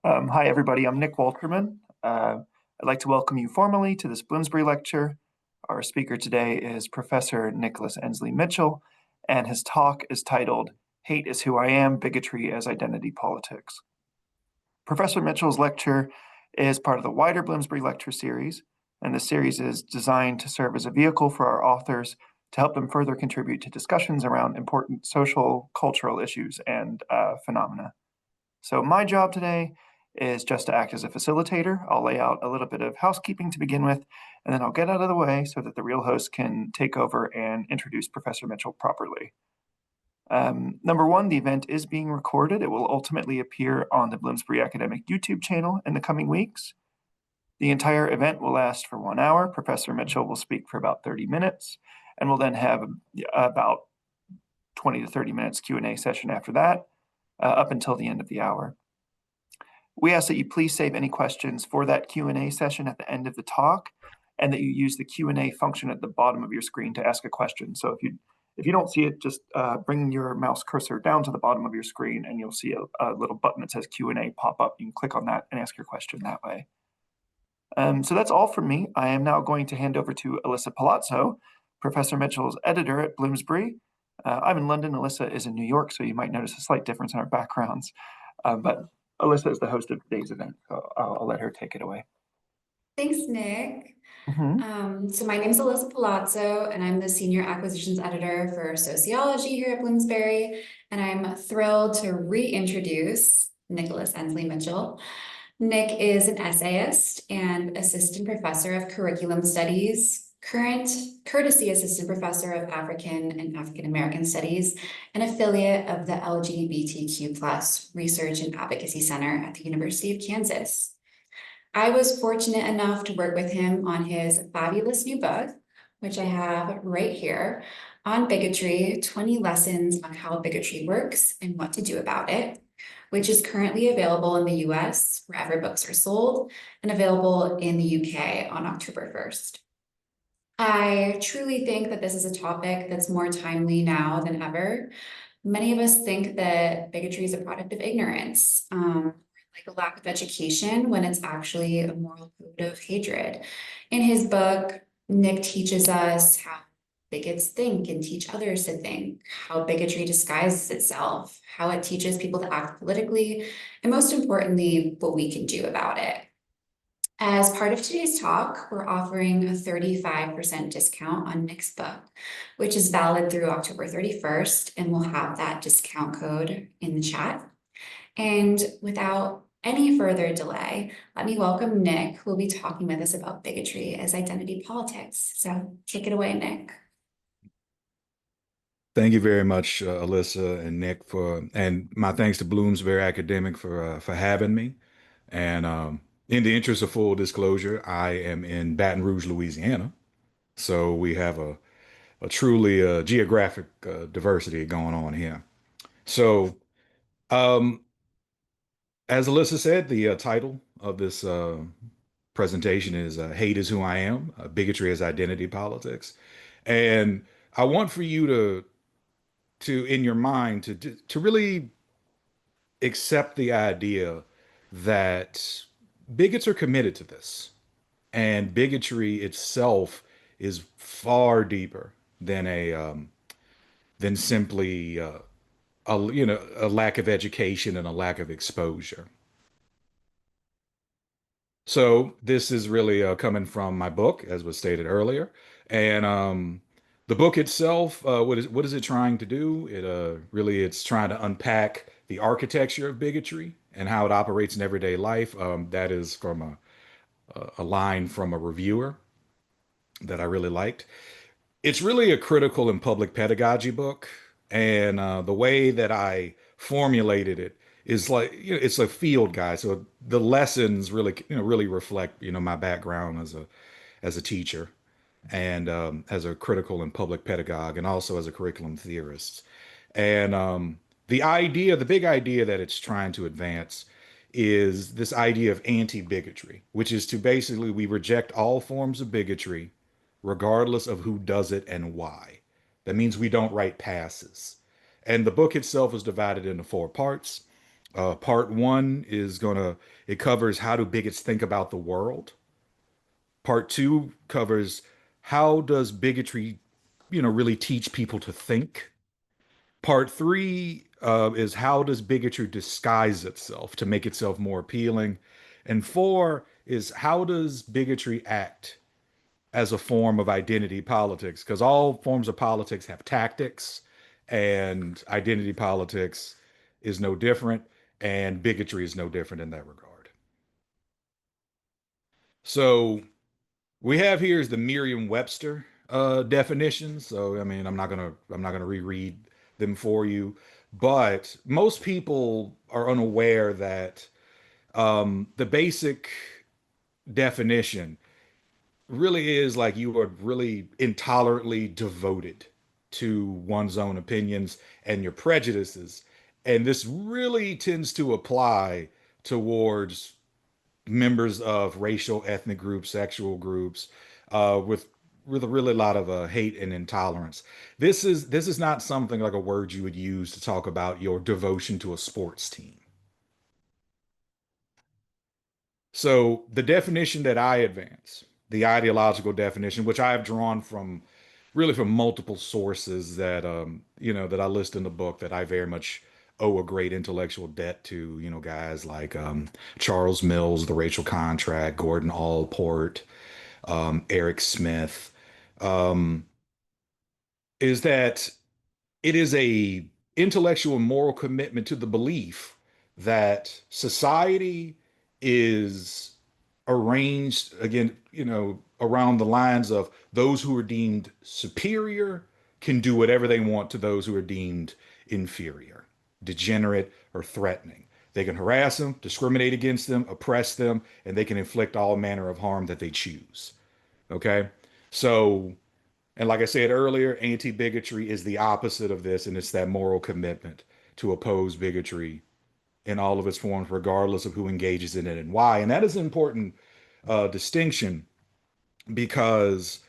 Hi, everybody. I'm Nick Walterman. I'd like to welcome you formally to this Bloomsbury Lecture. Our speaker today is Professor Nicholas Ensley Mitchell, and his talk is titled Hate is Who I Am, Bigotry as Identity Politics. Professor Mitchell's lecture is part of the wider Bloomsbury Lecture Series, and the series is designed to serve as a vehicle for our authors to help them further contribute to discussions around important social, cultural issues and phenomena. So my job today is just to act as a facilitator. I'll lay out a little bit of housekeeping to begin with, and then I'll get out of the way so that the real host can take over and introduce Professor Mitchell properly. Number one, the event is being recorded. It will ultimately appear on the Bloomsbury Academic YouTube channel in the coming weeks. The entire event will last for 1 hour. Professor Mitchell will speak for about 30 minutes, and we'll then have about 20 to 30 minutes Q&A session after that, up until the end of the hour. We ask that you please save any questions for that Q&A session at the end of the talk, and that you use the Q&A function at the bottom of your screen to ask a question. So if you don't see it, just bring your mouse cursor down to the bottom of your screen, and you'll see a little button that says Q&A pop up. You can click on that and ask your question that way. So that's all from me. I am now going to hand over to Alyssa Palazzo, Professor Mitchell's editor at Bloomsbury. I'm in London, Alyssa is in New York, so you might notice a slight difference in our backgrounds. But Alyssa is the host of today's event, so I'll let her take it away. Thanks, Nick. Mm-hmm. So my name is Alyssa Palazzo, and I'm the Senior Acquisitions Editor for Sociology here at Bloomsbury, and I'm thrilled to reintroduce Nicholas Ensley Mitchell. Nick is an essayist and Assistant Professor of Curriculum Studies, current Courtesy Assistant Professor of African and African American Studies, and affiliate of the LGBTQ+ Research and Advocacy Center at the University of Kansas. I was fortunate enough to work with him on his fabulous new book, which I have right here, on bigotry, 20 lessons on how bigotry works and what to do about it, which is currently available in the US wherever books are sold and available in the UK on October 1st. I truly think that this is a topic that's more timely now than ever. Many of us think that bigotry is a product of ignorance, like a lack of education, when it's actually a moral code of hatred. In his book, Nick teaches us how bigots think and teach others to think, how bigotry disguises itself, how it teaches people to act politically, and most importantly, what we can do about it. As part of today's talk, we're offering a 35% discount on Nick's book, which is valid through October 31st, and we'll have that discount code in the chat. And without any further delay, let me welcome Nick, who will be talking with us about bigotry as identity politics. So take it away, Nick. Thank you very much, Alyssa and Nick, and my thanks to Bloomsbury Academic for having me. And in the interest of full disclosure, I am in Baton Rouge, Louisiana, so we have a truly geographic diversity going on here. So, um, as Alyssa said, the title of this presentation is "Hate is Who I Am: Bigotry as Identity Politics," and I want for you to in your mind to really accept the idea that bigots are committed to this, and bigotry itself is far deeper than than simply a lack of education and a lack of exposure. So this is really coming from my book, as was stated earlier, and the book itself, what is it trying to do? It's trying to unpack the architecture of bigotry and how it operates in everyday life. That is from a line from a reviewer that I really liked. It's really a critical and public pedagogy book, and the way that I formulated it is like, it's a field guide. So the lessons really, really reflect, my background as a teacher and as a critical and public pedagogue, and also as a curriculum theorist. And the big idea that it's trying to advance is this idea of anti-bigotry, which is to basically, we reject all forms of bigotry, regardless of who does it and why. That means we don't write passes. And the book itself is divided into 4 parts. Part one it covers how do bigots think about the world. Part two covers how does bigotry, really teach people to think. Part three is how does bigotry disguise itself to make itself more appealing? And four is how does bigotry act as a form of identity politics? Because all forms of politics have tactics, and identity politics is no different, and bigotry is no different in that regard. So we have here is the Merriam-Webster definition. So I mean, I'm not gonna reread them for you, but most people are unaware that the basic definition really is like you are really intolerantly devoted to one's own opinions and your prejudices, and this really tends to apply towards members of racial, ethnic groups, sexual groups, with a really lot of hate and intolerance. This is not something like a word you would use to talk about your devotion to a sports team. So the definition that I advance, the ideological definition, which I have drawn from really from multiple sources that that I list in the book that I very much owe a great intellectual debt to, guys like Charles Mills, The Racial Contract, Gordon Allport, Eric Smith, um, is that it is a intellectual and moral commitment to the belief that society is arranged again, around the lines of those who are deemed superior can do whatever they want to those who are deemed inferior, degenerate, or threatening. They can harass them, discriminate against them, oppress them, and they can inflict all manner of harm that they choose. Okay? So, and like I said earlier, anti-bigotry is the opposite of this, and it's that moral commitment to oppose bigotry in all of its forms, regardless of who engages in it and why. And that is an important distinction because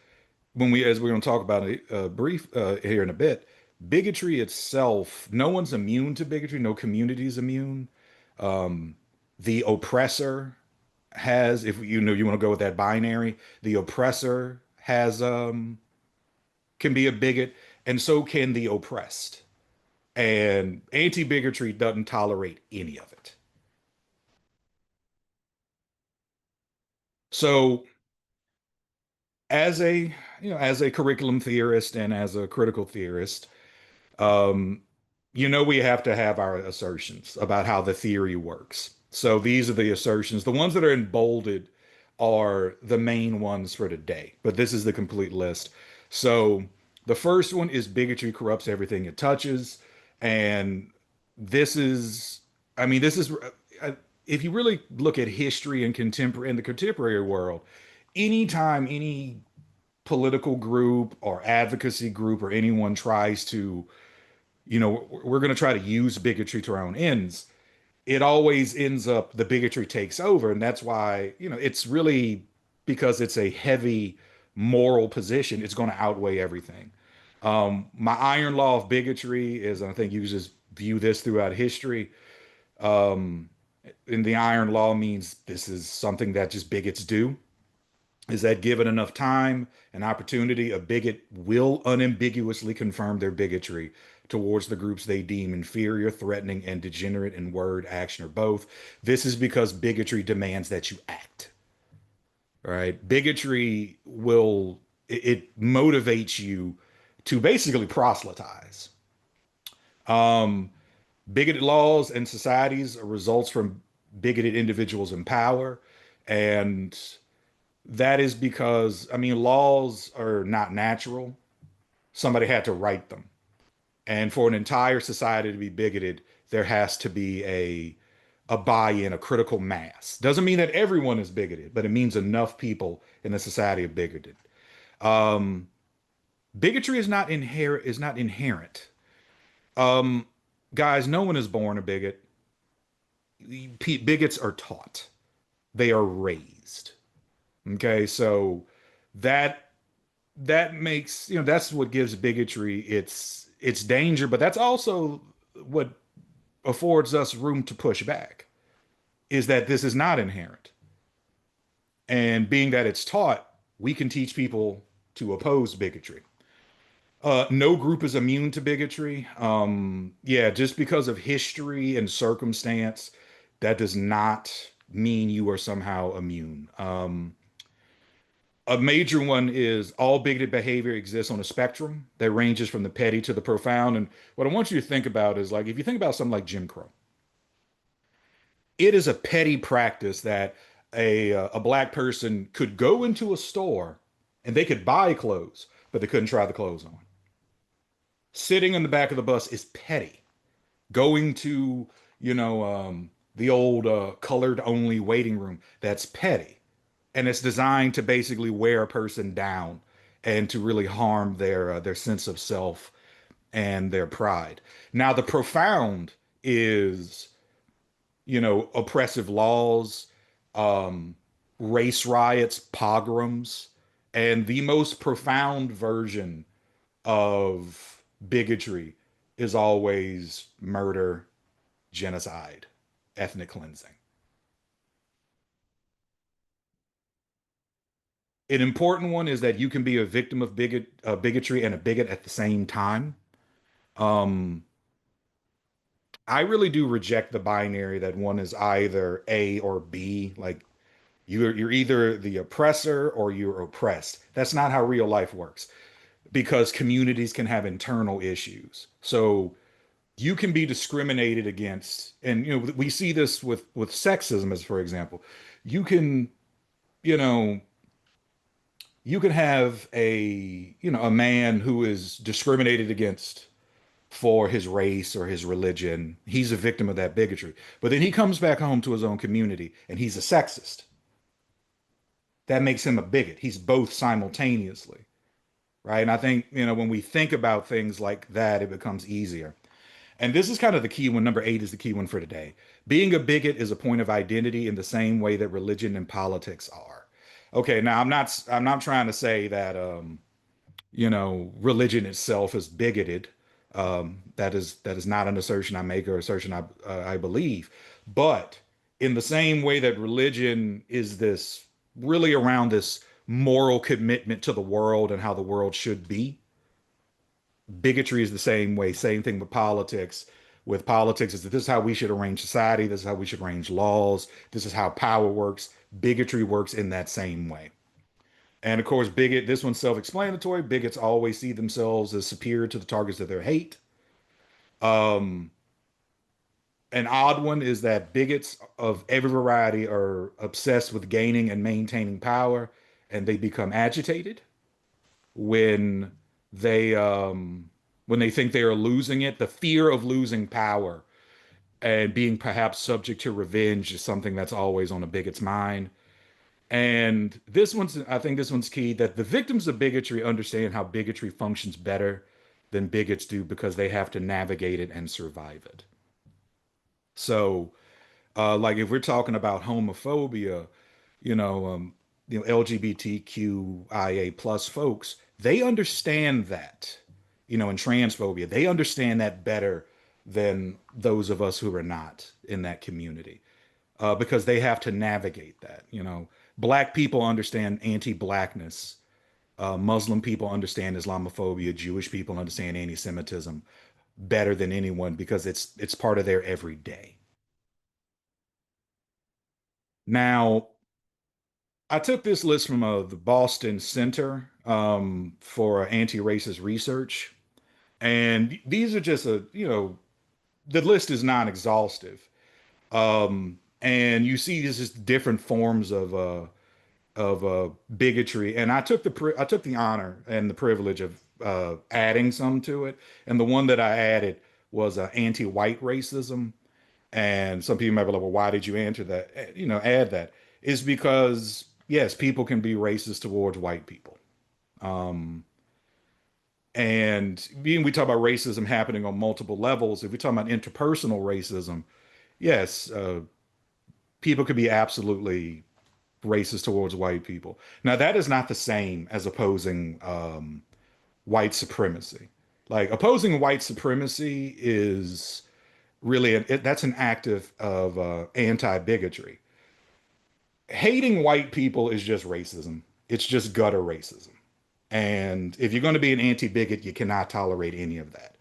as we're going to talk about it brief here in a bit, bigotry itself, no one's immune to bigotry, no community is immune. Um, the oppressor has, if you want to go with that binary, the oppressor has can be a bigot, and so can the oppressed. And anti-bigotry doesn't tolerate any of it. So as a curriculum theorist and as a critical theorist, um, we have to have our assertions about how the theory works. So these are the assertions. The ones that are in bolded are the main ones for today, but this is the complete list. So the first one is bigotry corrupts everything it touches. And this is, I mean, this is, if you really look at history and in the contemporary world, anytime any political group or advocacy group or anyone tries to, we're going to try to use bigotry to our own ends, it always ends up the bigotry takes over. And that's why, it's really because it's a heavy moral position, it's going to outweigh everything. My iron law of bigotry is, and I think you just view this throughout history. Um, and the iron law means this is something that just bigots do, is that given enough time and opportunity, a bigot will unambiguously confirm their bigotry towards the groups they deem inferior, threatening, and degenerate in word, action, or both. This is because bigotry demands that you act. Right? Bigotry it motivates you to basically proselytize. Um, Bigoted laws and societies are results from bigoted individuals in power, and that is because, I mean, laws are not natural. Somebody had to write them. And for an entire society to be bigoted, there has to be a buy-in, a critical mass. Doesn't mean that everyone is bigoted, but it means enough people in the society are bigoted. Um, Bigotry is not inherent. Um, Guys, no one is born a bigot. Bigots are taught. They are raised. Okay, so that that makes, that's what gives bigotry its danger, but that's also what affords us room to push back is that this is not inherent. And being that it's taught, we can teach people to oppose bigotry. No group is immune to bigotry. Yeah, just because of history and circumstance, that does not mean you are somehow immune. A major one is all bigoted behavior exists on a spectrum that ranges from the petty to the profound. And what I want you to think about is like, if you think about something like Jim Crow, it is a petty practice that a black person could go into a store and they could buy clothes, but they couldn't try the clothes on. Sitting in the back of the bus is petty. Going to, the old colored only waiting room, that's petty. And it's designed to basically wear a person down and to really harm their sense of self and their pride. Now, the profound is, oppressive laws, um, race riots, pogroms, and the most profound version of bigotry is always murder, genocide, ethnic cleansing. An important one is that you can be a victim of bigotry and a bigot at the same time. Um, I really do reject the binary that one is either A or B. Like you're either the oppressor or you're oppressed. That's not how real life works because communities can have internal issues. So you can be discriminated against, and we see this with sexism, as for example. You can, you know, you can have a man who is discriminated against for his race or his religion. He's a victim of that bigotry. But then he comes back home to his own community and he's a sexist. That makes him a bigot. He's both simultaneously, right? And I think, when we think about things like that, it becomes easier. And this is kind of the key one. Number 8 is the key one for today. Being a bigot is a point of identity in the same way that religion and politics are. Okay, now I'm not trying to say that religion itself is bigoted. That is not an assertion I make or assertion I believe. But in the same way that religion is this really around this moral commitment to the world and how the world should be, bigotry is the same way. Same thing with politics. With politics is that this is how we should arrange society. This is how we should arrange laws. This is how power works. Bigotry works in that same way. And of course, this one's self-explanatory. Bigots always see themselves as superior to the targets of their hate. Um, an odd one is that bigots of every variety are obsessed with gaining and maintaining power, and they become agitated when they think they are losing it. The fear of losing power and being perhaps subject to revenge is something that's always on a bigot's mind. And I think this one's key, that the victims of bigotry understand how bigotry functions better than bigots do because they have to navigate it and survive it. So, like if we're talking about homophobia, you know, um, LGBTQIA plus folks, they understand that, and transphobia, they understand that better than those of us who are not in that community, because they have to navigate that. Black people understand anti-blackness. Muslim people understand Islamophobia. Jewish people understand anti-Semitism better than anyone because it's part of their everyday. Now, I took this list from the Boston Center for Anti-Racist Research, and these are just the list is non-exhaustive, and you see this is different forms of bigotry, and I took the honor and the privilege of adding some to it, and the one that I added was anti-white racism. And some people might be like, well, why did you enter that? Add that. Is because, yes, people can be racist towards white people. Um, and being we talk about racism happening on multiple levels, if we talk about interpersonal racism, yes, people could be absolutely racist towards white people. Now, that is not the same as opposing white supremacy. Like opposing white supremacy is really, that's an act of anti-bigotry. Hating white people is just racism. It's just gutter racism. And if you're going to be an anti-bigot, you cannot tolerate any of that.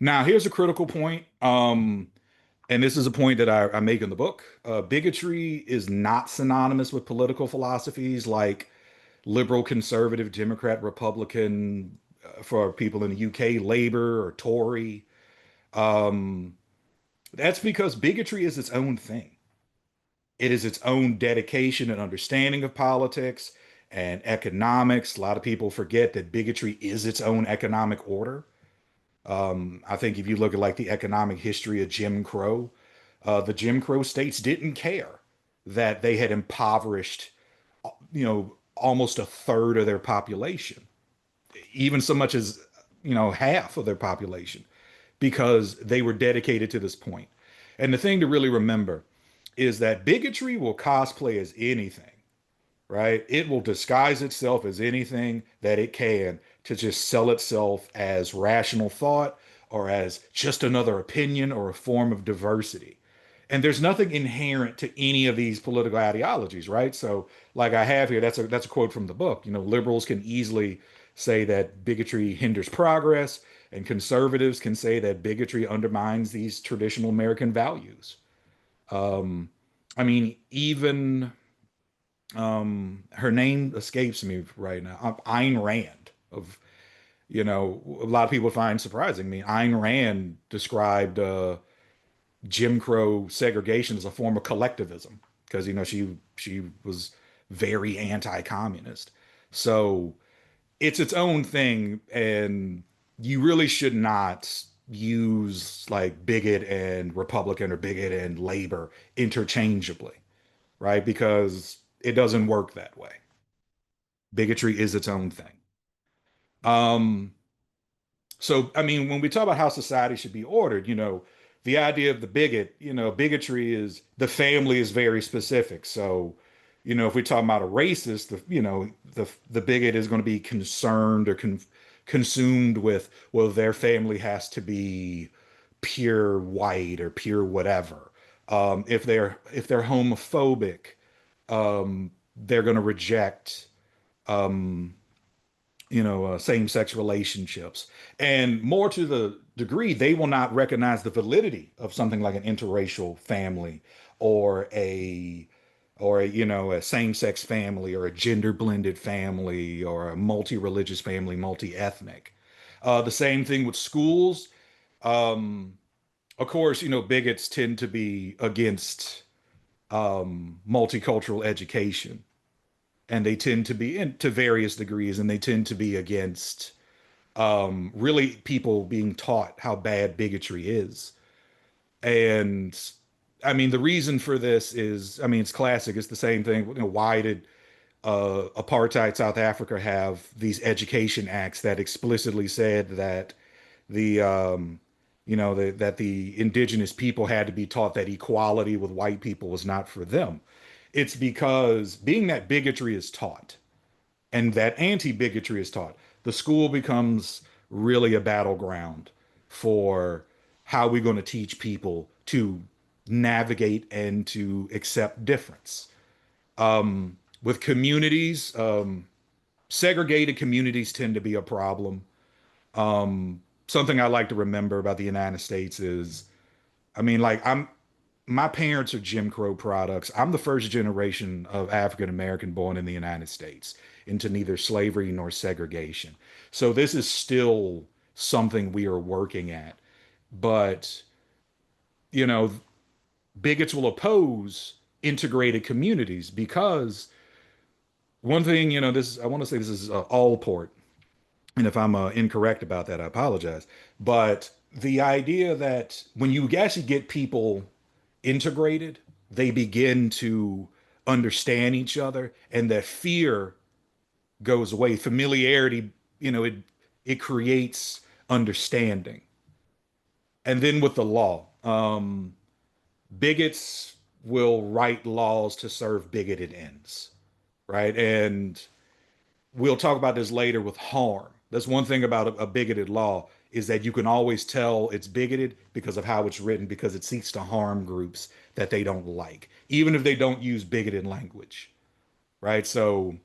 Now, here's a critical point. And this is a point that I make in the book. Bigotry is not synonymous with political philosophies like liberal, conservative, Democrat, Republican, for people in the UK, Labour or Tory. Um, that's because bigotry is its own thing. It is its own dedication and understanding of politics and economics. A lot of people forget that bigotry is its own economic order. I think if you look at like the economic history of Jim Crow, the Jim Crow states didn't care that they had impoverished, almost a third of their population, even so much as, half of their population, because they were dedicated to this point. And the thing to really remember is that bigotry will cosplay as anything, right? It will disguise itself as anything that it can to just sell itself as rational thought or as just another opinion or a form of diversity. And there's nothing inherent to any of these political ideologies, right? So, like I have here, that's a quote from the book. Liberals can easily say that bigotry hinders progress, and conservatives can say that bigotry undermines these traditional American values. Um, I mean, even her name escapes me right now. Ayn Rand of, a lot of people find surprising. I mean, Ayn Rand described Jim Crow segregation as a form of collectivism because she was very anti-communist. So it's its own thing, and you really should not use like bigot and Republican or bigot and labor interchangeably, right? Because it doesn't work that way. Bigotry is its own thing. Um, so, I mean, when we talk about how society should be ordered, the idea of the bigot, bigotry is the family is very specific. So, if we're talking about a racist, the bigot is going to be concerned or consumed with, well, their family has to be pure white or pure whatever. If they're homophobic, they're going to reject um, same-sex relationships. And more to the degree, they will not recognize the validity of something like an interracial family or a same-sex family or a gender-blended family or a multi-religious family, multi-ethnic. The same thing with schools. Um, of course, bigots tend to be against multicultural education, and they tend to be to various degrees, and they tend to be against really people being taught how bad bigotry is. And I mean, the reason for this is, I mean, it's classic. It's the same thing. Why did apartheid South Africa have these education acts that explicitly said that the that the indigenous people had to be taught that equality with white people was not for them? It's because being that bigotry is taught and that anti-bigotry is taught, the school becomes really a battleground for how we're going to teach people to navigate and to accept difference. With communities, segregated communities tend to be a problem. Something I like to remember about the United States is, I mean, like my parents are Jim Crow products. I'm the first generation of African American born in the United States into neither slavery nor segregation. So this is still something we are working at. But, you know, bigots will oppose integrated communities because one thing, I want to say this is Allport. And if I'm incorrect about that, I apologize. But the idea that when you actually get people integrated, they begin to understand each other, and that fear goes away. Familiarity, it creates understanding. And then with the law, bigots will write laws to serve bigoted ends, right? And we'll talk about this later with harm. That's one thing about a bigoted law. is that you can always tell it's bigoted because of how it's written, because it seeks to harm groups that they don't like, even if they don't use bigoted language, right? So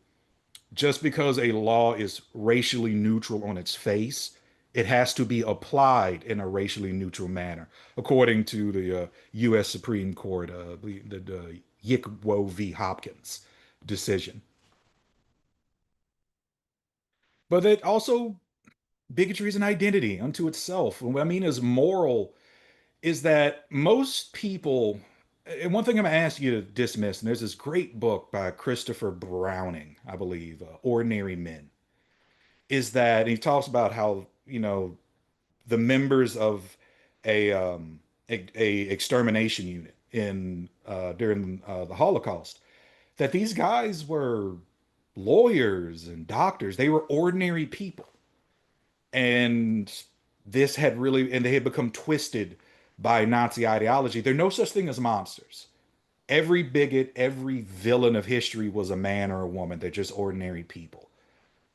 just because a law is racially neutral on its face, it has to be applied in a racially neutral manner, according to the U.S. Supreme Court, the Yickwo v. Hopkins decision. But it also, bigotry is an identity unto itself. What I mean is moral is that most people, and one thing I'm going to ask you to dismiss, and there's this great book by Christopher Browning, I believe, Ordinary Men, is that he talks about how, the members of a extermination unit in during the Holocaust, that these guys were lawyers and doctors. They were ordinary people. And they had become twisted by Nazi ideology. There's no such thing as monsters. Every bigot, every villain of history was a man or a woman. They're just ordinary people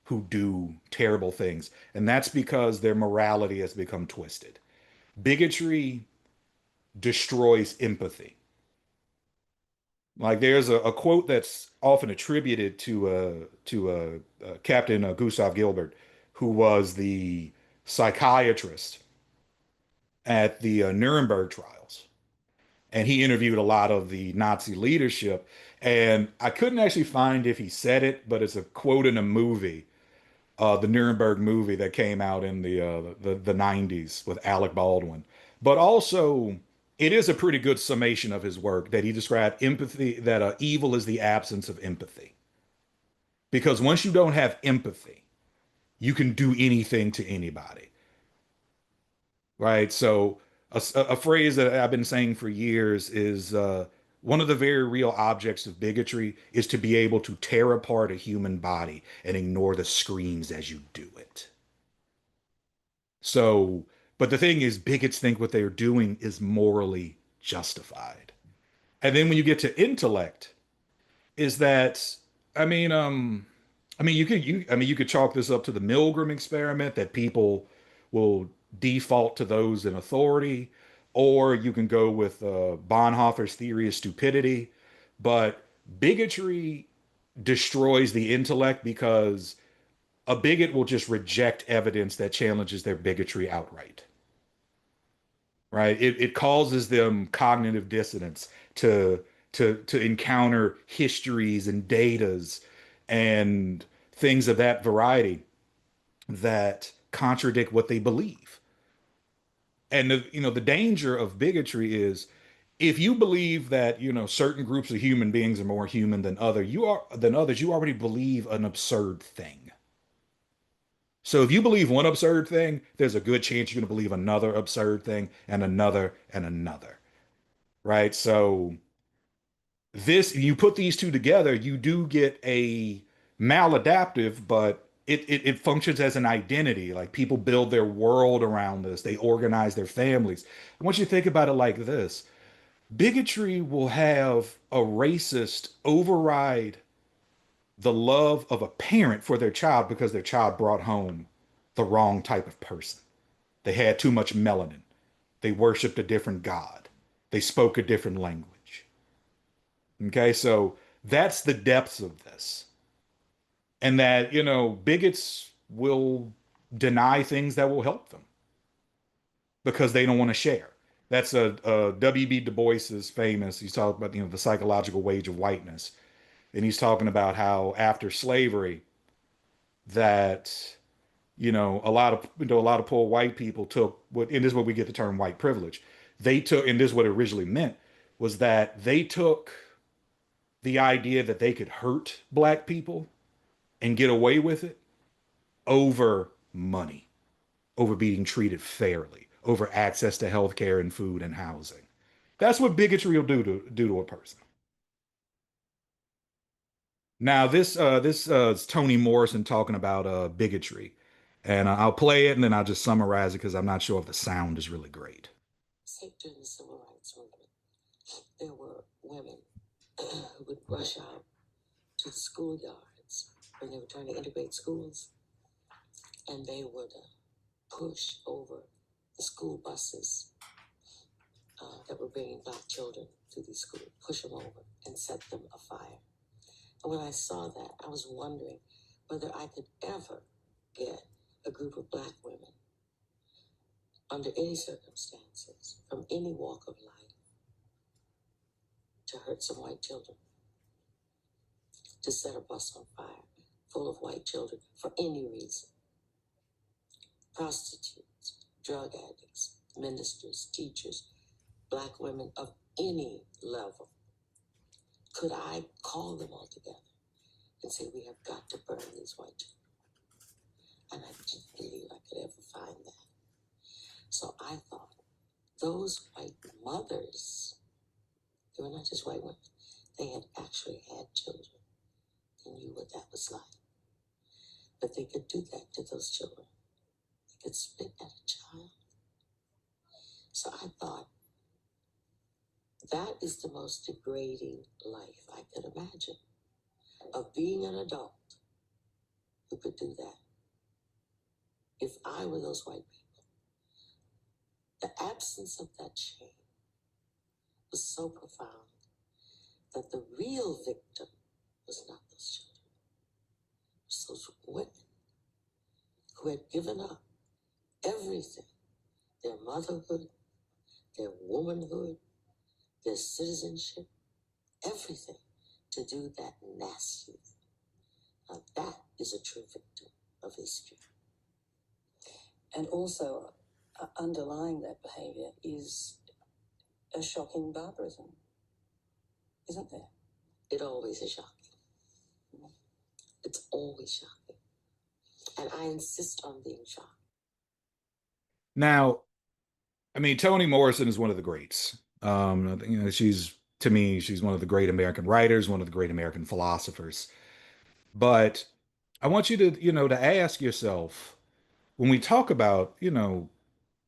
who do terrible things. And that's because their morality has become twisted. Bigotry destroys empathy. Like there's a quote that's often attributed to Captain Gustav Gilbert, who was the psychiatrist at the Nuremberg trials, and he interviewed a lot of the Nazi leadership. And I couldn't actually find if he said it, but it's a quote in a movie, the Nuremberg movie that came out in the 90s with Alec Baldwin. But also, it is a pretty good summation of his work that he described empathy, that evil is the absence of empathy. Because once you don't have empathy, you can do anything to anybody, right? So a phrase that I've been saying for years is one of the very real objects of bigotry is to be able to tear apart a human body and ignore the screams as you do it. So, but the thing is, bigots think what they're doing is morally justified. And then when you get to intellect, is that, I mean, you could chalk this up to the Milgram experiment, that people will default to those in authority, or you can go with Bonhoeffer's theory of stupidity. But bigotry destroys the intellect because a bigot will just reject evidence that challenges their bigotry outright. Right? It causes them cognitive dissonance to encounter histories and datas and things of that variety that contradict what they believe. And the danger of bigotry is, if you believe that certain groups of human beings are more human than others, you already believe an absurd thing. So if you believe one absurd thing, there's a good chance you're going to believe another absurd thing and another and another, right? So you put these two together, you do get a maladaptive, but it functions as an identity. Like, people build their world around this. They organize their families. I want you to think about it like this. Bigotry will have a racist override the love of a parent for their child because their child brought home the wrong type of person. They had too much melanin. They worshiped a different God. They spoke a different language. Okay, so that's the depths of this. And that, bigots will deny things that will help them because they don't want to share. That's W.B. Du Bois is famous. He's talking about, the psychological wage of whiteness. And he's talking about how after slavery, that a lot of poor white people took what, and this is where we get the term white privilege. They took, and this is what it originally meant, was that they took the idea that they could hurt black people and get away with it over money, over being treated fairly, over access to health care and food and housing. That's what bigotry will do to a person. Now, this is Toni Morrison talking about bigotry, and I'll play it and then I'll just summarize it because I'm not sure if the sound is really great. During the civil rights movement, there were women who would rush out to the schoolyards when they were trying to integrate schools, and they would push over the school buses that were bringing Black children to these schools, push them over and set them afire. And when I saw that, I was wondering whether I could ever get a group of Black women under any circumstances, from any walk of life, to hurt some white children, to set a bus on fire full of white children for any reason. Prostitutes, drug addicts, ministers, teachers, Black women of any level. Could I call them all together and say, we have got to burn these white children? And I didn't believe I could ever find that. So I thought, those white mothers, they were not just white women, they had actually had children. They knew what that was like. But they could do that to those children. They could spit at a child. So I thought, that is the most degrading life I could imagine, of being an adult who could do that. If I were those white people, the absence of that shame was so profound that the real victim was not those children. It was those women who had given up everything, their motherhood, their womanhood, their citizenship, everything, to do that nasty thing. Now that is a true victim of history. And also, underlying that behaviour is a shocking barbarism, isn't there? It always is shocking. It's always shocking. And I insist on being shocked. Now, I mean, Toni Morrison is one of the greats. I think, to me, she's one of the great American writers, one of the great American philosophers. But I want you to, to ask yourself, when we talk about,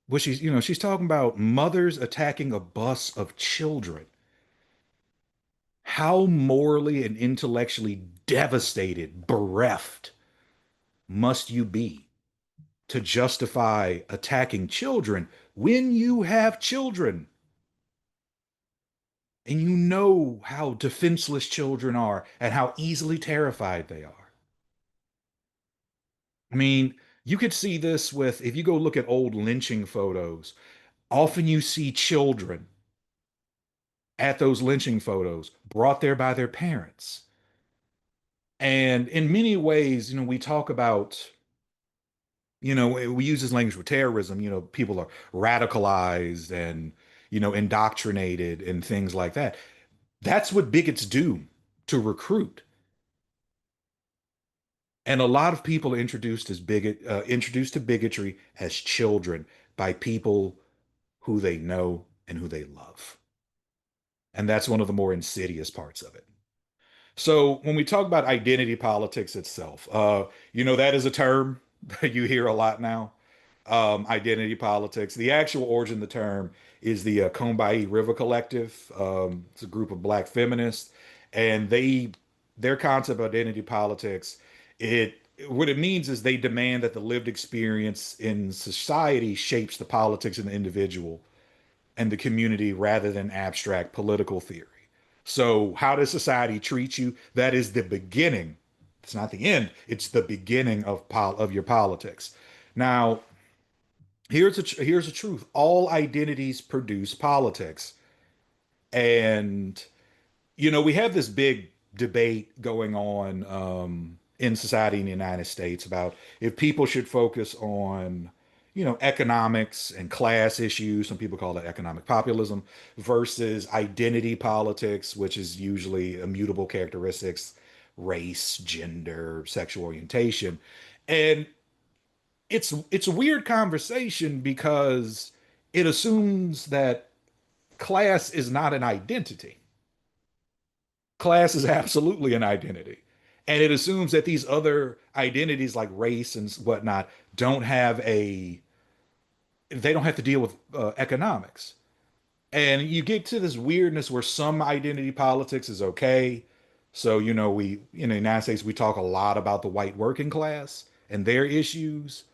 what she's talking about mothers attacking a bus of children. How morally and intellectually devastated, bereft must you be to justify attacking children when you have children? And you know how defenseless children are and how easily terrified they are. I mean, you could see this with, if you go look at old lynching photos, often you see children at those lynching photos brought there by their parents. And in many ways, we talk about, we use this language for terrorism, people are radicalized and, indoctrinated and things like that. That's what bigots do to recruit. And a lot of people are introduced to bigotry as children by people who they know and who they love. And that's one of the more insidious parts of it. So when we talk about identity politics itself, that is a term that you hear a lot now. Identity politics. The actual origin of the term is the Combahee River Collective. It's a group of Black feminists, and their concept of identity politics, what it means is they demand that the lived experience in society shapes the politics of the individual and the community rather than abstract political theory. So how does society treat you? That is the beginning. It's not the end. It's the beginning of your politics. Now, here's the truth. All identities produce politics. And, we have this big debate going on in society in the United States about if people should focus on, economics and class issues. Some people call it economic populism versus identity politics, which is usually immutable characteristics, race, gender, sexual orientation. And it's a weird conversation because it assumes that class is not an identity. Class is absolutely an identity. And it assumes that these other identities like race and whatnot they don't have to deal with economics. And you get to this weirdness where some identity politics is okay. So, we in the United States, we talk a lot about the white working class and their issues.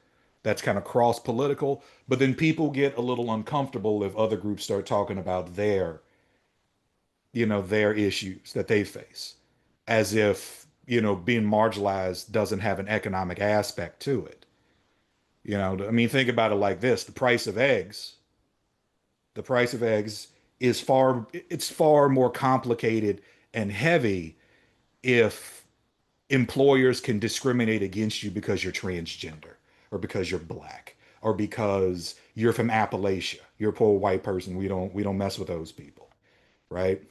that's kind of cross political, but then people get a little uncomfortable if other groups start talking about their issues that they face, as if, being marginalized doesn't have an economic aspect to it. I mean, think about it like this. The price of eggs it's far more complicated and heavy if employers can discriminate against you because you're transgender or because you're black or because you're from Appalachia. You're a poor white person. We don't mess with those people, right?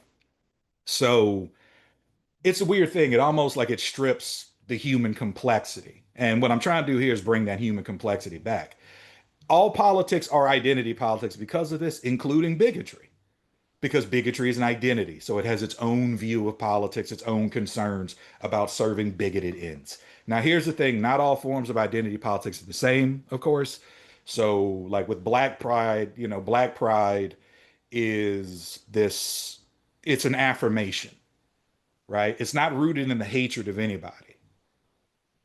So it's a weird thing. It almost like it strips the human complexity. And what I'm trying to do here is bring that human complexity back. All politics are identity politics because of this, including bigotry, because bigotry is an identity. So it has its own view of politics, its own concerns about serving bigoted ends. Now, here's the thing. Not all forms of identity politics are the same, of course. So like with Black Pride, Black Pride is this, it's an affirmation, right? It's not rooted in the hatred of anybody.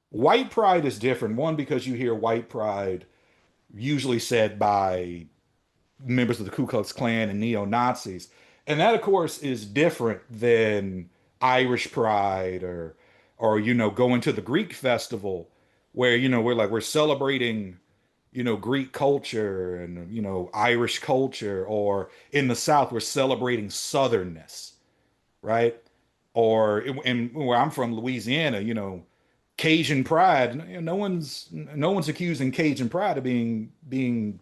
White pride is different. One, because you hear white pride usually said by members of the Ku Klux Klan and neo-Nazis. And that, of course, is different than Irish pride or going to the Greek festival where, we're celebrating, Greek culture and, Irish culture, or in the South, we're celebrating Southernness, right? Or where I'm from, Louisiana, Cajun pride. No one's accusing Cajun pride of being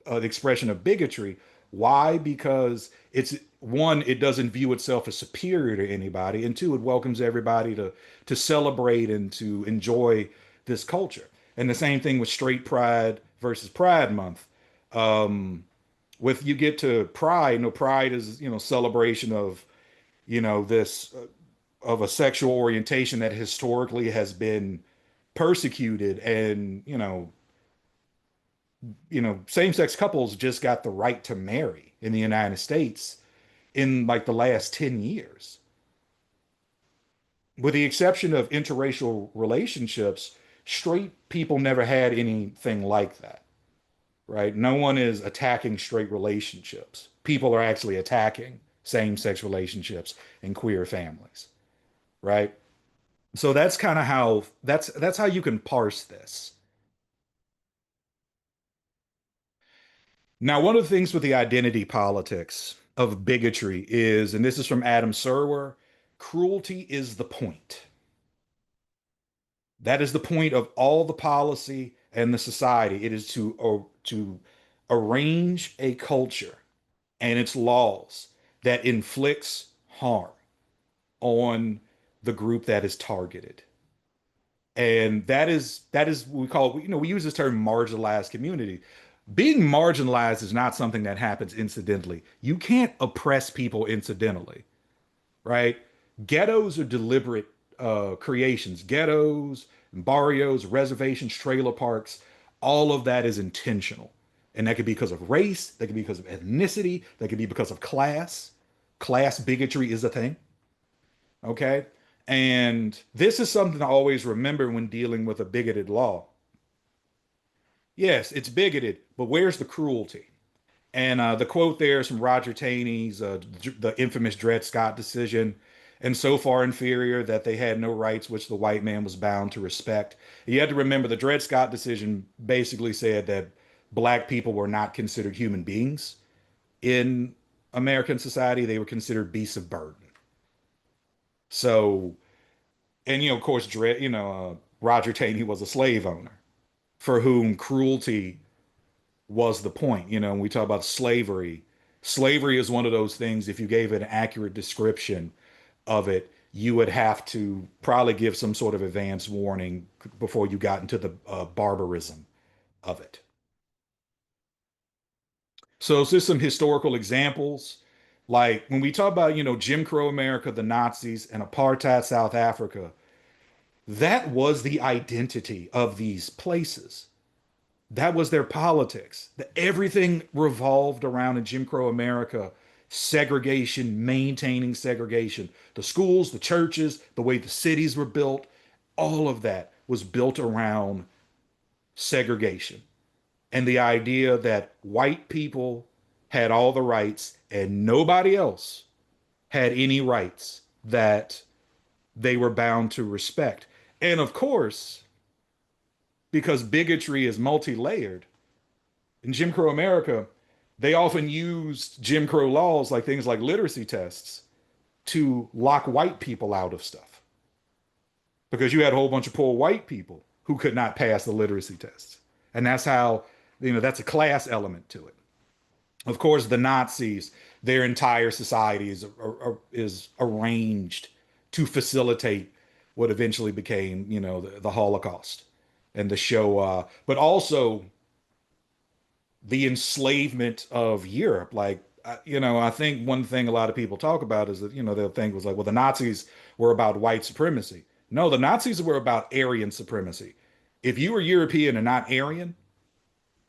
the expression of bigotry. Why? Because it's one, it doesn't view itself as superior to anybody, and two, it welcomes everybody to celebrate and to enjoy this culture. And the same thing with straight pride versus Pride Month. With you get to Pride, Pride is celebration of this of a sexual orientation that historically has been persecuted, and same-sex couples just got the right to marry in the United States in like the last 10 years. With the exception of interracial relationships, straight people never had anything like that, right? No one is attacking straight relationships. People are actually attacking same-sex relationships and queer families, right? So that's kind of how that's how you can parse this. Now, one of the things with the identity politics of bigotry is, and this is from Adam Serwer, cruelty is the point. That is the point of all the policy and the society. It is to arrange a culture and its laws that inflicts harm on the group that is targeted. And that is what we call, we use this term marginalized community. Being marginalized is not something that happens incidentally. You can't oppress people incidentally, right? Ghettos are deliberate creations. Ghettos, barrios, reservations, trailer parks, all of that is intentional. And that could be because of race, that could be because of ethnicity, that could be because of class. Class bigotry is a thing. Okay. And this is something to always remember when dealing with a bigoted law. Yes, it's bigoted, but where's the cruelty? And the quote there is from Roger Taney's the infamous Dred Scott decision. And so far inferior that they had no rights which the white man was bound to respect. You had to remember the Dred Scott decision basically said that black people were not considered human beings in American society. They were considered beasts of burden. So, and of course, Roger Taney was a slave owner for whom cruelty was the point. When we talk about slavery, slavery is one of those things, if you gave an accurate description of it, you would have to probably give some sort of advance warning before you got into the barbarism of it. So it's just some historical examples. Like when we talk about, Jim Crow America, the Nazis, and apartheid South Africa, that was the identity of these places. That was their politics. Everything revolved around in Jim Crow America, segregation, maintaining segregation. The schools, the churches, the way the cities were built, all of that was built around segregation. and the idea that white people had all the rights and nobody else had any rights that they were bound to respect. And of course, because bigotry is multi-layered, in Jim Crow America, they often used Jim Crow laws like things like literacy tests to lock white people out of stuff. Because you had a whole bunch of poor white people who could not pass the literacy tests. And that's how, that's a class element to it. Of course, the Nazis, their entire society is arranged to facilitate what eventually became, the Holocaust and the Shoah, but also the enslavement of Europe. Like, I think one thing a lot of people talk about is that, they'll think was like, well, the Nazis were about white supremacy. No, the Nazis were about Aryan supremacy. If you were European and not Aryan,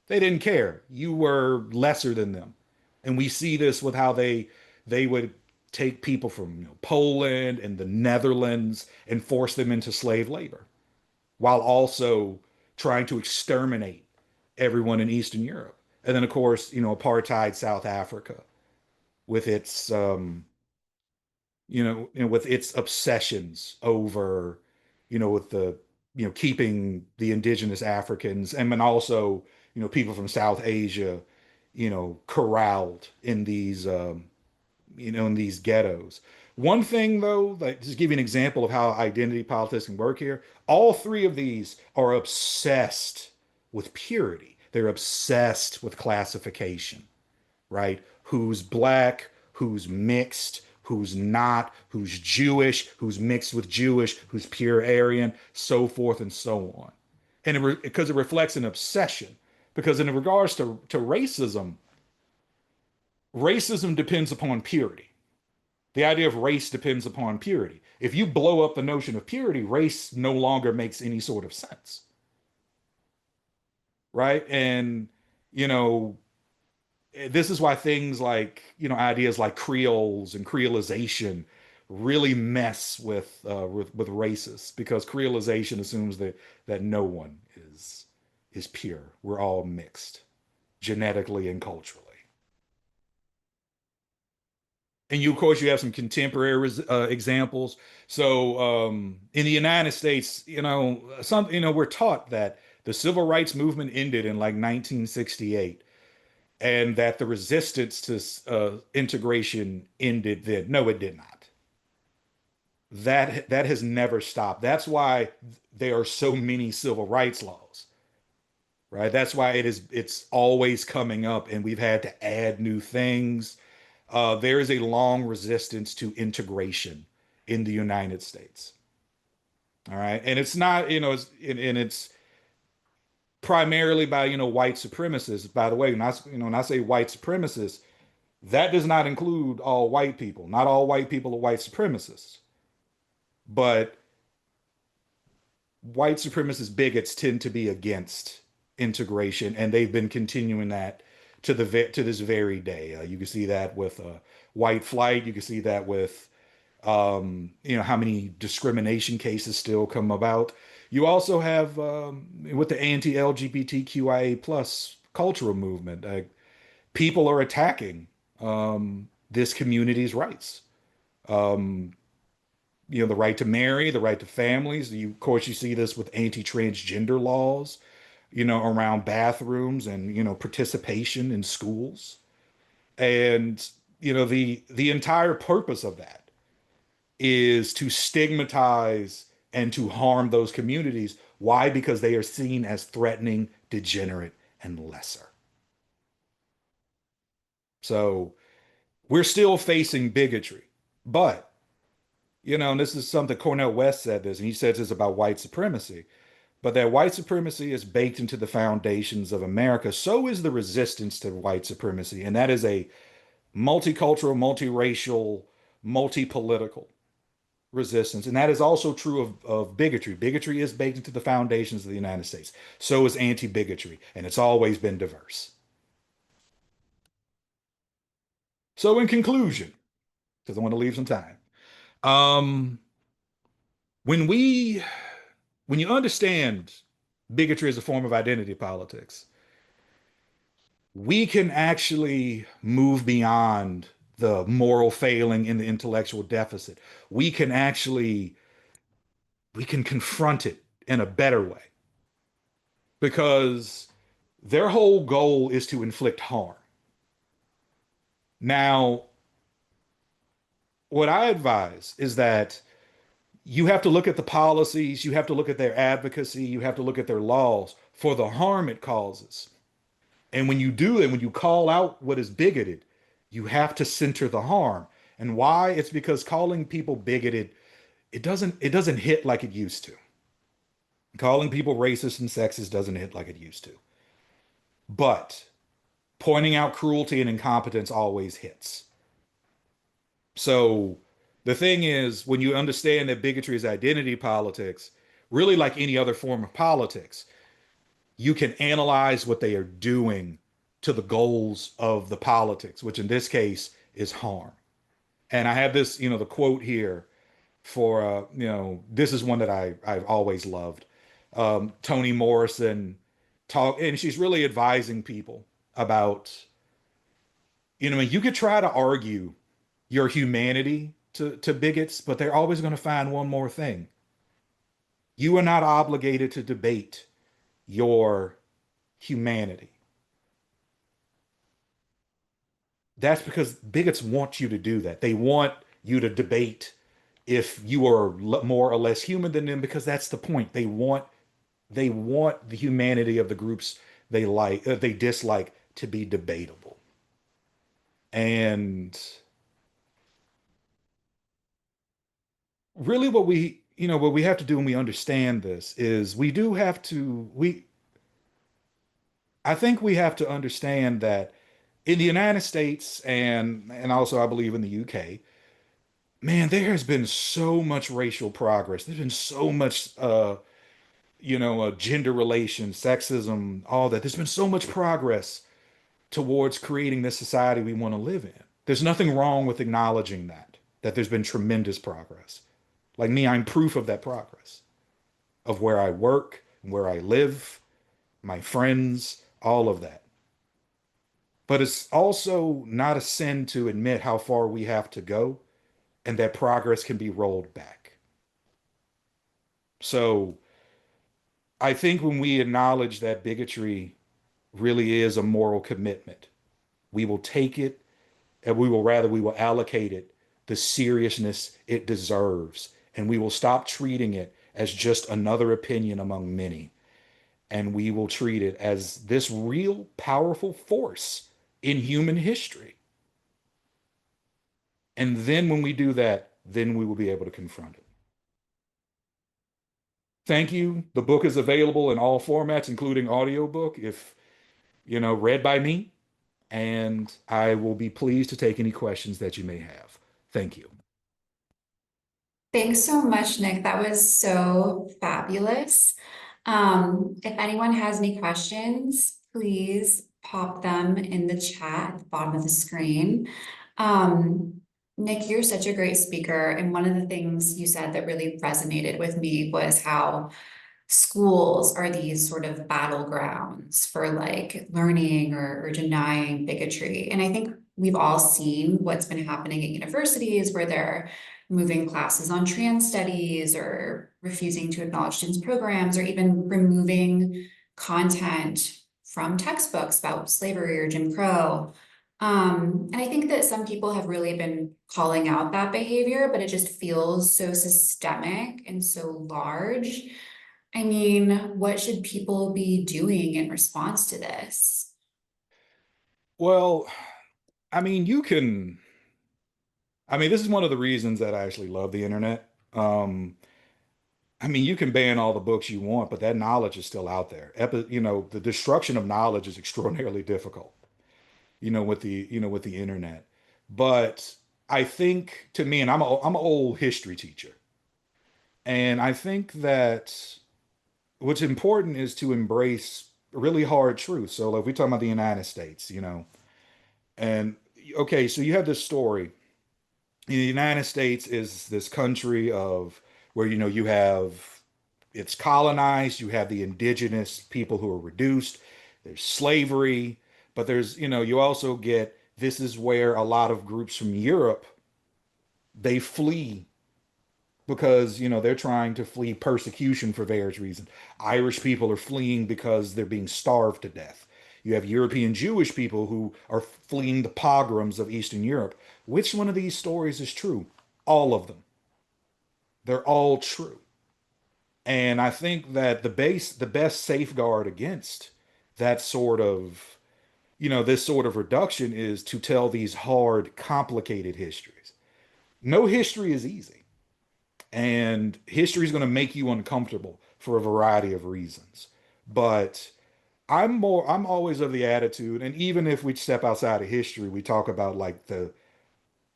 they didn't care. You were lesser than them. And we see this with how they would take people from Poland and the Netherlands and force them into slave labor, while also trying to exterminate everyone in Eastern Europe. And then, of course, apartheid South Africa with its, with its obsessions over, with the, keeping the indigenous Africans and then also, people from South Asia, corralled in these, in these ghettos. One thing though, like just give you an example of how identity politics can work here. All three of these are obsessed with purity. They're obsessed with classification, right? Who's black, who's mixed, who's not, who's Jewish, who's mixed with Jewish, who's pure Aryan, so forth and so on. And because it reflects an obsession. Because in regards to racism, racism depends upon purity. The idea of race depends upon purity. If you blow up the notion of purity, race no longer makes any sort of sense. Right? And, this is why things like, ideas like Creoles and Creolization really mess with racists, because Creolization assumes that no one is pure. We're all mixed genetically and culturally. And of course, you have some contemporary examples. So, in the United States, we're taught that the civil rights movement ended in like 1968, and that the resistance to integration ended then. No, it did not. That has never stopped. That's why there are so many civil rights laws, right? That's why it's always coming up, and we've had to add new things. There is a long resistance to integration in the United States. All right. And it's not, it's primarily by, white supremacists. By the way, when I say white supremacists, that does not include all white people. Not all white people are white supremacists. But white supremacist bigots tend to be against integration, and they've been continuing that to this very day. You can see that with white flight. You can see that with how many discrimination cases still come about. You also have with the anti-LGBTQIA plus cultural movement, people are attacking this community's rights. The right to marry, the right to families. Of course, you see this with anti-transgender laws, around bathrooms and, participation in schools. And, the entire purpose of that is to stigmatize and to harm those communities. Why? Because they are seen as threatening, degenerate, and lesser. So we're still facing bigotry, but and this is something Cornel West said this, and he says this about white supremacy, but that white supremacy is baked into the foundations of America. So is the resistance to white supremacy. And that is a multicultural, multiracial, multi-political resistance. And that is also true of bigotry. Bigotry is baked into the foundations of the United States. So is anti-bigotry. And it's always been diverse. So in conclusion, because I want to leave some time, when you understand bigotry as a form of identity politics, we can actually move beyond the moral failing and the intellectual deficit. We can actually we can confront it in a better way because their whole goal is to inflict harm. Now, what I advise is that you have to look at the policies, you have to look at their advocacy, you have to look at their laws for the harm it causes. And when you do it, when you call out what is bigoted, you have to center the harm. And why? It's because calling people bigoted, it doesn't hit like it used to. Calling people racist and sexist doesn't hit like it used to. But pointing out cruelty and incompetence always hits. So the thing is, when you understand that bigotry is identity politics, really like any other form of politics, you can analyze what they are doing to the goals of the politics, which in this case is harm. And I have this, the quote here for, this is one that I've always loved. Toni Morrison and she's really advising people about, you could try to argue your humanity to bigots, but they're always going to find one more thing. You are not obligated to debate your humanity. That's because bigots want you to do that. They want you to debate if you are more or less human than them because that's the point. They want the humanity of the groups they dislike to be debatable. And really what we have to do when we understand this is I think we have to understand that in the United States and also I believe in the UK, man, there has been so much racial progress. There's been so much gender relations, sexism, all that. There's been so much progress towards creating this society we want to live in. There's nothing wrong with acknowledging that there's been tremendous progress. Like me, I'm proof of that progress, of where I work, where I live, my friends, all of that. But it's also not a sin to admit how far we have to go and that progress can be rolled back. So I think when we acknowledge that bigotry really is a moral commitment, we will take it and we will allocate it the seriousness it deserves. And we will stop treating it as just another opinion among many. And we will treat it as this real powerful force in human history. And then when we do that, then we will be able to confront it. Thank you. The book is available in all formats, including audiobook, if, read by me. And I will be pleased to take any questions that you may have. Thank you. Thanks so much, Nick. That was so fabulous. If anyone has any questions, please pop them in the chat at the bottom of the screen. Nick, you're such a great speaker. And one of the things you said that really resonated with me was how schools are these sort of battlegrounds for like learning or denying bigotry. And I think we've all seen what's been happening at universities where they're moving classes on trans studies or refusing to acknowledge students' programs or even removing content from textbooks about slavery or Jim Crow. And I think that some people have really been calling out that behavior, but it just feels so systemic and so large. I mean, what should people be doing in response to this? Well, I mean, this is one of the reasons that I actually love the internet. You can ban all the books you want, but that knowledge is still out there. The destruction of knowledge is extraordinarily difficult, with the internet. But I think to me, and I'm an old history teacher, and I think that what's important is to embrace really hard truths. So like we talk about the United States, and okay, so you have this story. The United States is this country of where you have it's colonized, you have the indigenous people who are reduced, there's slavery, But there's, you also get, this is where a lot of groups from Europe, they flee because, they're trying to flee persecution for various reasons. Irish people are fleeing because they're being starved to death. You have European Jewish people who are fleeing the pogroms of Eastern Europe. Which one of these stories is true? All of them. They're all true. And I think that the best safeguard against that sort of, this sort of reduction is to tell these hard, complicated histories. No history is easy. And history is going to make you uncomfortable for a variety of reasons. But I'm always of the attitude, and even if we step outside of history, we talk about like the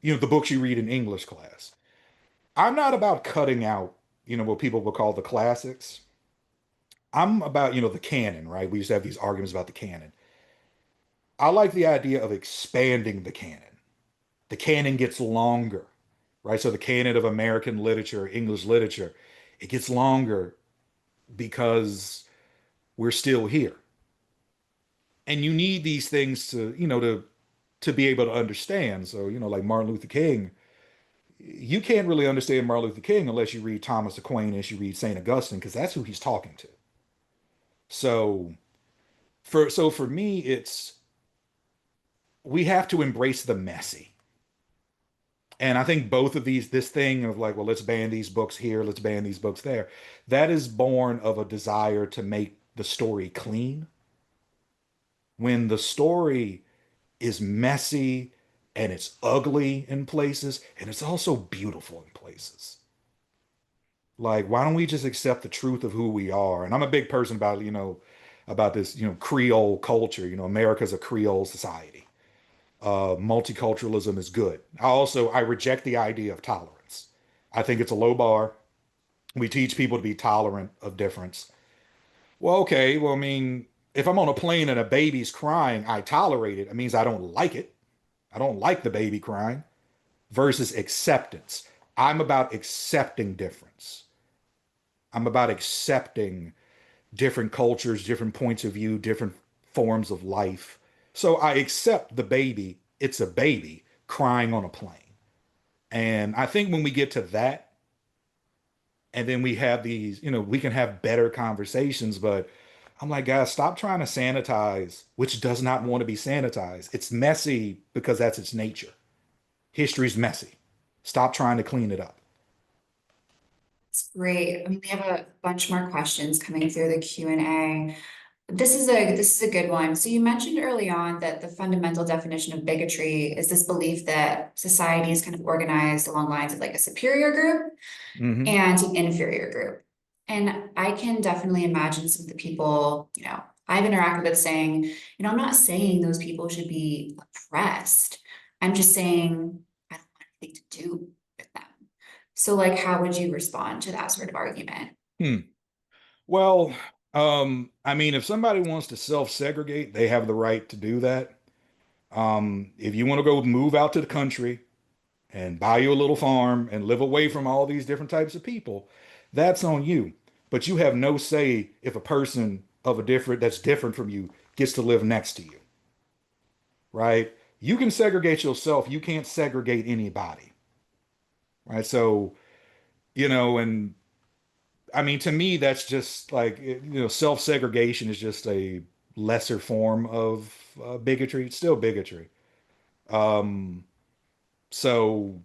books you read in English class. I'm not about cutting out, what people will call the classics. I'm about, the canon, right? We used to have these arguments about the canon. I like the idea of expanding the canon. The canon gets longer, right? So the canon of American literature, English literature, it gets longer because we're still here. And you need these things to be able to understand. So, like Martin Luther King, you can't really understand Martin Luther King unless you read Thomas Aquinas, you read St. Augustine, because that's who he's talking to. So for me, it's we have to embrace the messy. And I think both of this thing of like, well, let's ban these books here, let's ban these books there, that is born of a desire to make the story clean. When the story is messy and it's ugly in places and it's also beautiful in places. Like, why don't we just accept the truth of who we are? And I'm a big person about, about this, Creole culture. America's a Creole society. Multiculturalism is good. I reject the idea of tolerance. I think it's a low bar. We teach people to be tolerant of difference. Well, okay. Well, I mean, if I'm on a plane and a baby's crying, I tolerate it. It means I don't like it. I don't like the baby crying versus acceptance. I'm about accepting difference. I'm about accepting different cultures, different points of view, different forms of life. So I accept the baby. It's a baby crying on a plane. And I think when we get to that, and then we have these, we can have better conversations, but I'm like, guys, stop trying to sanitize, which does not want to be sanitized. It's messy because that's its nature. History's messy. Stop trying to clean it up. It's great. I mean, we have a bunch more questions coming through the Q&A. This is a good one. So you mentioned early on that the fundamental definition of bigotry is this belief that society is kind of organized along lines of like a superior group Mm-hmm. and an inferior group. And I can definitely imagine some of the people, I've interacted with saying, I'm not saying those people should be oppressed. I'm just saying I don't want anything to do with them. So like, how would you respond to that sort of argument? Well, I mean, if somebody wants to self-segregate, they have the right to do that. If you want to go move out to the country and buy you a little farm and live away from all these different types of people, that's on you. But you have no say if a person that's different from you gets to live next to you, right? You can segregate yourself. You can't segregate anybody, right? So, and I mean, to me, that's just like, self-segregation is just a lesser form of bigotry. It's still bigotry. Um, so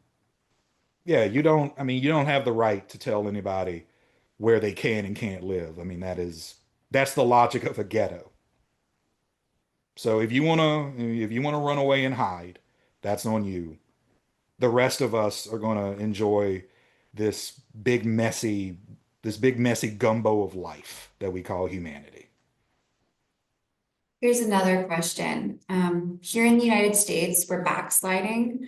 yeah, you don't have the right to tell anybody where they can and can't live. I mean, that's the logic of a ghetto. So if you wanna run away and hide, that's on you. The rest of us are gonna enjoy this big messy gumbo of life that we call humanity. Here's another question. Here in the United States, we're backsliding.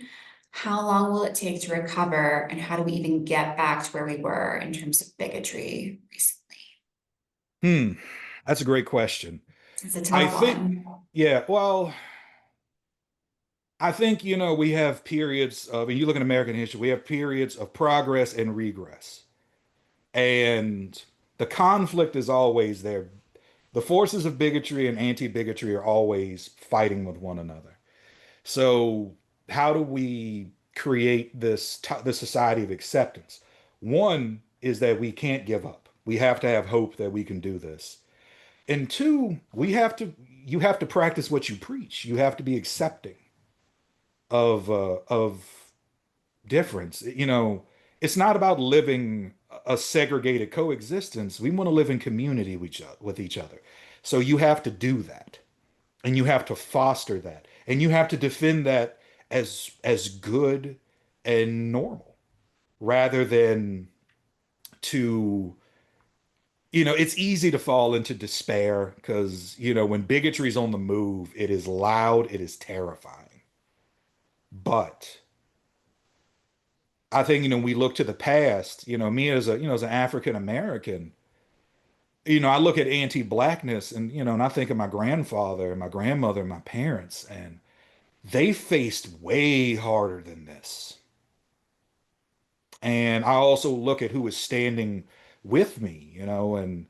How long will it take to recover, and how do we even get back to where we were in terms of bigotry recently? That's a great question. It's a I tough think, one. yeah, well, I think, we have periods of, and you look at American history, we have periods of progress and regress. And the conflict is always there. The forces of bigotry and anti-bigotry are always fighting with one another. So how do we create this society of acceptance? One is that we can't give up. We have to have hope that we can do this. And two, you have to practice what you preach. You have to be accepting of difference. You know, it's not about living a segregated coexistence. We want to live in community with each other. So you have to do that, and you have to foster that, and you have to defend that as good and normal, rather than to, you know, it's easy to fall into despair because, you know, when bigotry is on the move, it is loud, it is terrifying. But I think, you know, we look to the past, you know, me as a, you know, as an African American, you know, I look at anti-blackness and, you know, and I think of my grandfather and my grandmother and my parents, and they faced way harder than this. And I also look at who is standing with me, you know, and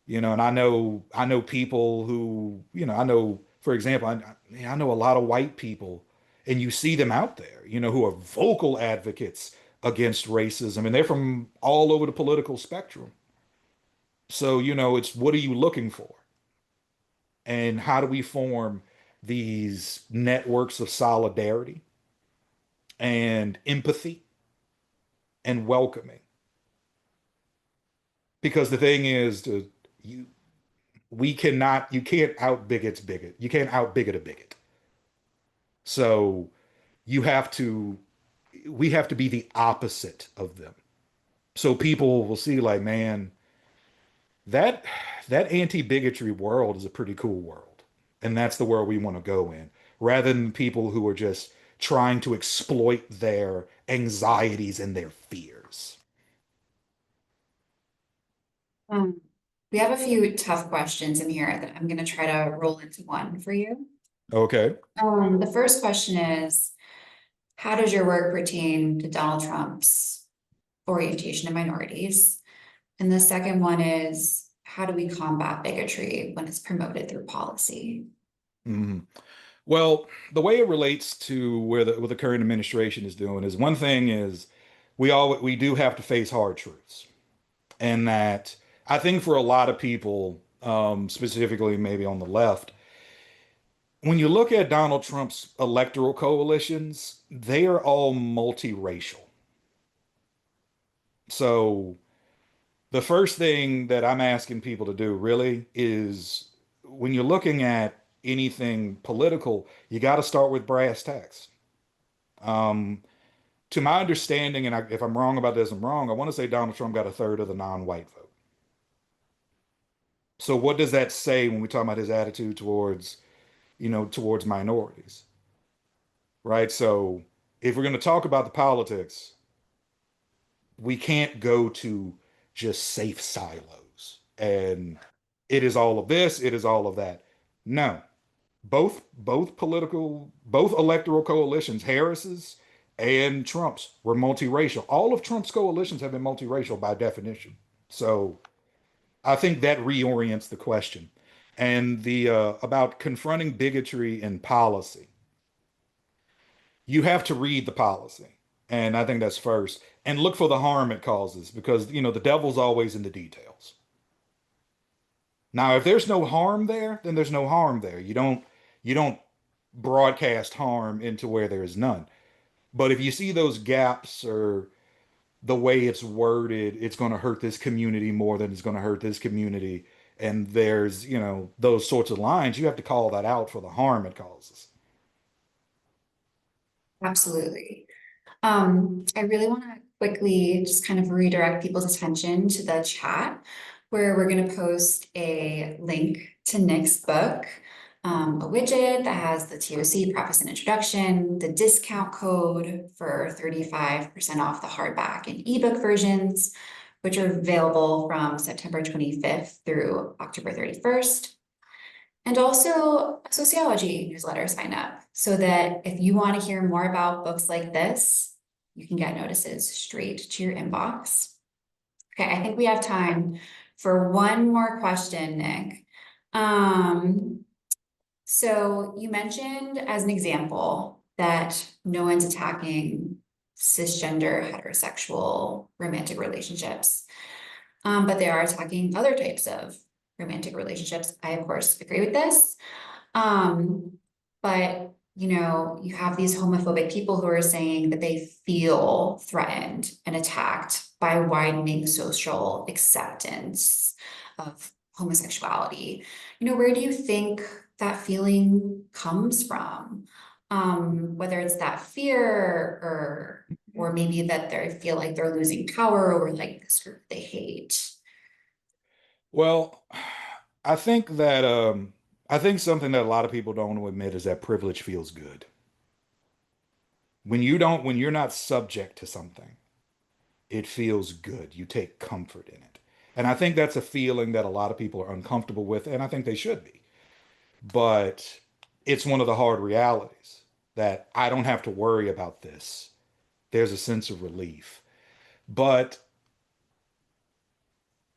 and I know people who, you know, I know, for example, I know a lot of white people, and you see them out there, you know, who are vocal advocates against racism, and they're from all over the political spectrum. So, you know, it's what are you looking for? And how do we form these networks of solidarity and empathy and welcoming? Because the thing is, you you can't out bigot. You can't out bigot a bigot. So you have to, we have to be the opposite of them. So people will see like, man, that that anti-bigotry world is a pretty cool world. And that's the world we want to go in, rather than people who are just trying to exploit their anxieties and their fears. We have a few tough questions in here that I'm going to try to roll into one for you. Okay. The first question is, how does your work pertain to Donald Trump's orientation of minorities? And the second one is, how do we combat bigotry when it's promoted through policy? Mhm. Well, the way it relates to where what the current administration is doing is, one thing is we do have to face hard truths. And that, I think for a lot of people, specifically maybe on the left, when you look at Donald Trump's electoral coalitions, they are all multiracial. So the first thing that I'm asking people to do really is, when you're looking at anything political, you got to start with brass tacks. Um, to my understanding, and if I'm wrong about this, I'm wrong. I want to say Donald Trump got a third of the non-white vote. So what does that say when we talk about his attitude towards, towards minorities, right? So if we're going to talk about the politics, we can't go to just safe silos and it is all of this, it is all of that. No, both electoral coalitions, Harris's and Trump's, were multiracial. All of Trump's coalitions have been multiracial by definition. So I think that reorients the question. And the about confronting bigotry in policy, you have to read the policy. And I think that's first. And look for the harm it causes, because, the devil's always in the details. Now, if there's no harm there, then there's no harm there. You don't broadcast harm into where there is none. But if you see those gaps, or the way it's worded, it's going to hurt this community more than it's going to hurt this community, and there's, those sorts of lines, you have to call that out for the harm it causes. Absolutely. I really want to quickly just kind of redirect people's attention to the chat, where we're going to post a link to Nick's book, a widget that has the TOC preface and introduction, the discount code for 35% off the hardback and ebook versions, which are available from September 25th through October 31st. And also a sociology newsletter sign up, so that if you want to hear more about books like this, you can get notices straight to your inbox. Okay, I think we have time for one more question, Nick. So you mentioned as an example that no one's attacking cisgender heterosexual romantic relationships, but they are attacking other types of romantic relationships. I, of course, agree with this. But you have these homophobic people who are saying that they feel threatened and attacked by widening social acceptance of homosexuality. Where do you think that feeling comes from? Whether it's that fear or maybe that they feel like they're losing power over like this group they hate. Well, I think something that a lot of people don't want to admit is that privilege feels good. When you're not subject to something, it feels good. You take comfort in it. And I think that's a feeling that a lot of people are uncomfortable with, and I think they should be. But it's one of the hard realities that I don't have to worry about this. There's a sense of relief. But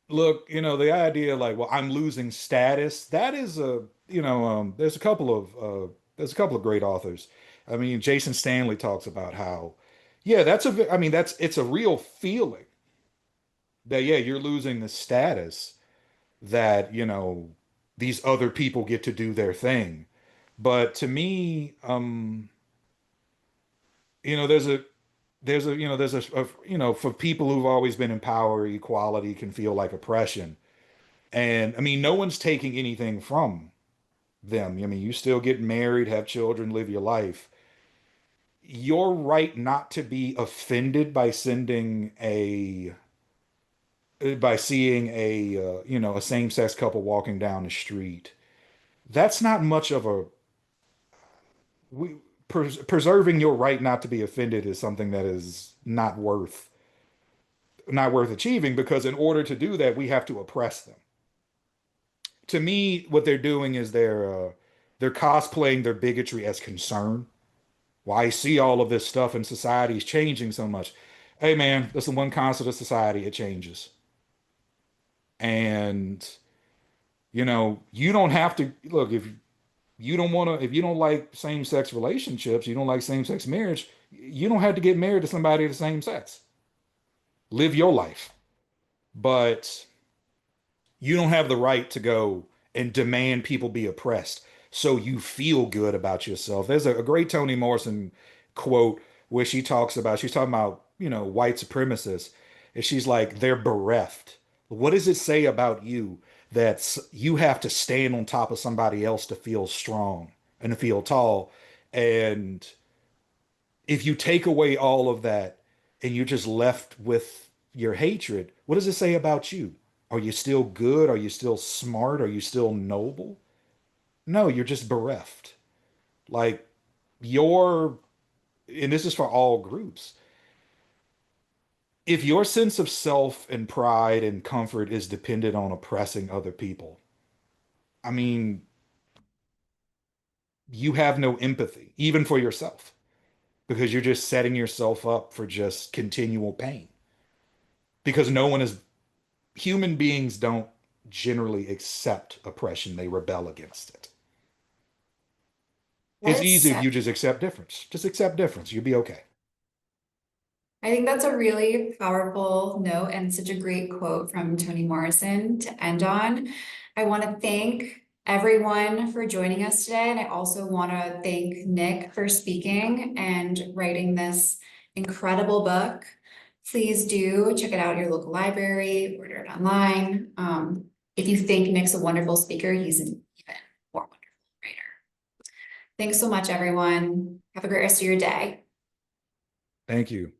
look, the idea like, well, I'm losing status, that is there's a couple of great authors. I mean, Jason Stanley talks about how, yeah, it's a real feeling that, yeah, you're losing the status that, these other people get to do their thing. But to me, there's for people who've always been in power, equality can feel like oppression. And I mean, no one's taking anything from them. I mean, you still get married, have children, live your life. Your right not to be offended by seeing a same-sex couple walking down the street. That's not much of a we preserving your right not to be offended is something that is not worth achieving, because in order to do that, we have to oppress them. To me, what they're doing is they're cosplaying their bigotry as concern. Well, I see all of this stuff and society is changing so much. Hey man, that's the one constant of society, it changes. And you don't have to look if you don't like same-sex relationships, you don't like same-sex marriage, you don't have to get married to somebody of the same sex. Live your life. But you don't have the right to go and demand people be oppressed so you feel good about yourself. There's a great Toni Morrison quote where she's talking about, white supremacists, and she's like, they're bereft. What does it say about you that you have to stand on top of somebody else to feel strong and to feel tall? And if you take away all of that and you're just left with your hatred, what does it say about you? Are you still good? Are you still smart? Are you still noble? No, you're just bereft. Like your, and this is for all groups, if your sense of self and pride and comfort is dependent on oppressing other people, I mean, you have no empathy, even for yourself, because you're just setting yourself up for just continual pain. Because human beings don't generally accept oppression, they rebel against it. That It's is easy if such you just accept difference. Just accept difference. You'll be okay. I think that's a really powerful note and such a great quote from Toni Morrison to end on. I want to thank everyone for joining us today. And I also want to thank Nick for speaking and writing this incredible book. Please do check it out at your local library, order it online. If you think Nick's a wonderful speaker, he's an even more wonderful writer. Thanks so much, everyone. Have a great rest of your day. Thank you.